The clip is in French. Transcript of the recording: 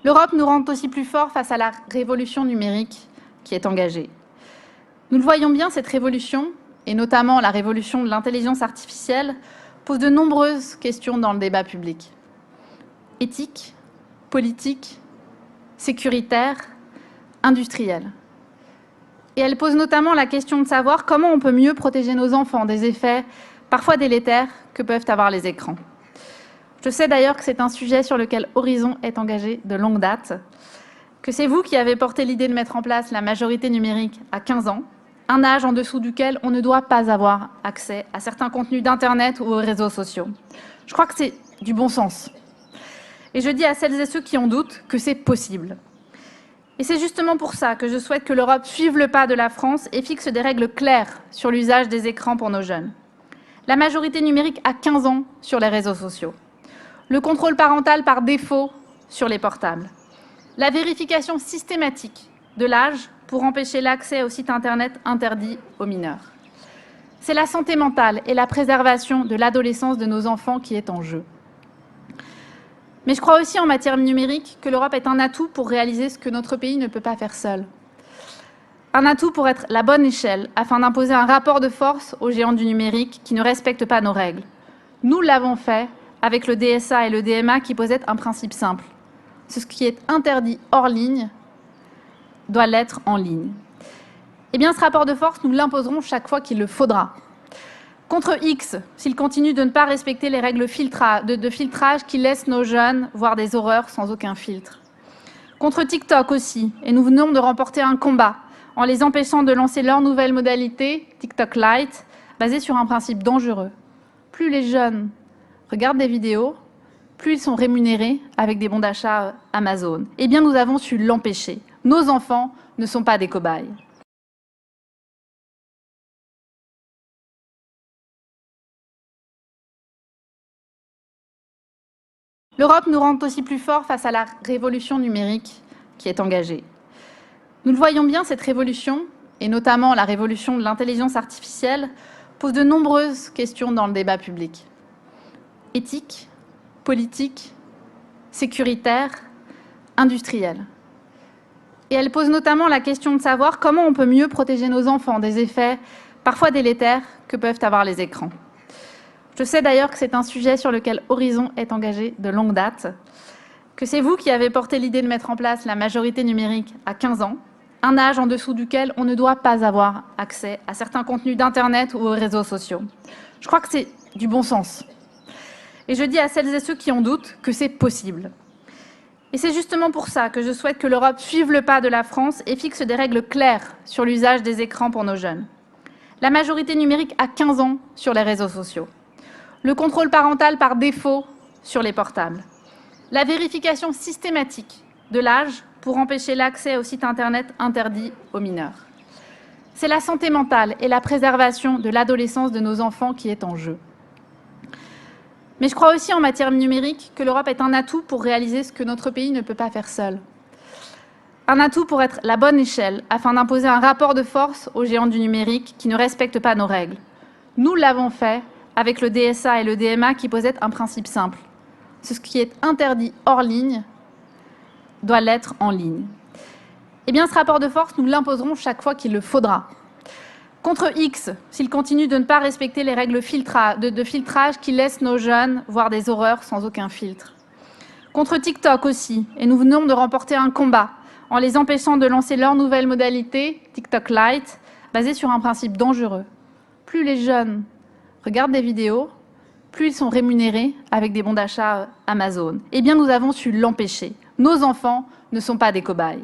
L'Europe nous rend aussi plus forts face à la révolution numérique qui est engagée. Nous le voyons bien, cette révolution, et notamment la révolution de l'intelligence artificielle, pose de nombreuses questions dans le débat public. Éthique, politique, sécuritaire, industrielle. Et elle pose notamment la question de savoir comment on peut mieux protéger nos enfants des effets parfois délétères que peuvent avoir les écrans. Je sais d'ailleurs que c'est un sujet sur lequel Horizon est engagé de longue date, que c'est vous qui avez porté l'idée de mettre en place la majorité numérique à 15 ans, un âge en dessous duquel on ne doit pas avoir accès à certains contenus d'Internet ou aux réseaux sociaux. Je crois que c'est du bon sens. Et je dis à celles et ceux qui en doutent que c'est possible. Et c'est justement pour ça que je souhaite que l'Europe suive le pas de la France et fixe des règles claires sur l'usage des écrans pour nos jeunes. La majorité numérique à 15 ans sur les réseaux sociaux. Le contrôle parental par défaut sur les portables. La vérification systématique de l'âge pour empêcher l'accès aux sites Internet interdits aux mineurs. C'est la santé mentale et la préservation de l'adolescence de nos enfants qui est en jeu. Mais je crois aussi en matière numérique que l'Europe est un atout pour réaliser ce que notre pays ne peut pas faire seul. Un atout pour être la bonne échelle afin d'imposer un rapport de force aux géants du numérique qui ne respectent pas nos règles. Nous l'avons fait avec le DSA et le DMA qui posaient un principe simple. Ce qui est interdit hors ligne doit l'être en ligne. Eh bien, ce rapport de force, nous l'imposerons chaque fois qu'il le faudra. Contre X, s'il continue de ne pas respecter les règles de filtrage qui laissent nos jeunes voir des horreurs sans aucun filtre. Contre TikTok aussi, et nous venons de remporter un combat en les empêchant de lancer leur nouvelle modalité, TikTok Lite, basée sur un principe dangereux. Plus les jeunes regardent des vidéos, plus ils sont rémunérés avec des bons d'achat Amazon. Eh bien, nous avons su l'empêcher. Nos enfants ne sont pas des cobayes. L'Europe nous rend aussi plus forts face à la révolution numérique qui est engagée. Nous le voyons bien, cette révolution, et notamment la révolution de l'intelligence artificielle, pose de nombreuses questions dans le débat public. Éthique, politique, sécuritaire, industrielle. Et elle pose notamment la question de savoir comment on peut mieux protéger nos enfants des effets parfois délétères que peuvent avoir les écrans. Je sais d'ailleurs que c'est un sujet sur lequel Horizon est engagé de longue date, que c'est vous qui avez porté l'idée de mettre en place la majorité numérique à 15 ans, un âge en dessous duquel on ne doit pas avoir accès à certains contenus d'Internet ou aux réseaux sociaux. Je crois que c'est du bon sens. Et je dis à celles et ceux qui en doutent que c'est possible. Et c'est justement pour ça que je souhaite que l'Europe suive le pas de la France et fixe des règles claires sur l'usage des écrans pour nos jeunes. La majorité numérique à 15 ans sur les réseaux sociaux. Le contrôle parental par défaut sur les portables. La vérification systématique de l'âge pour empêcher l'accès aux sites Internet interdits aux mineurs. C'est la santé mentale et la préservation de l'adolescence de nos enfants qui est en jeu. Mais je crois aussi en matière numérique que l'Europe est un atout pour réaliser ce que notre pays ne peut pas faire seul. Un atout pour être la bonne échelle afin d'imposer un rapport de force aux géants du numérique qui ne respectent pas nos règles. Nous l'avons fait avec le DSA et le DMA qui posaient un principe simple. Ce qui est interdit hors ligne doit l'être en ligne. Eh bien, ce rapport de force, nous l'imposerons chaque fois qu'il le faudra. Contre X, s'il continue de ne pas respecter les règles de filtrage qui laissent nos jeunes voir des horreurs sans aucun filtre. Contre TikTok aussi, et nous venons de remporter un combat en les empêchant de lancer leur nouvelle modalité, TikTok Lite, basée sur un principe dangereux. Plus les jeunes regardent des vidéos, plus ils sont rémunérés avec des bons d'achat Amazon. Eh bien, nous avons su l'empêcher. Nos enfants ne sont pas des cobayes.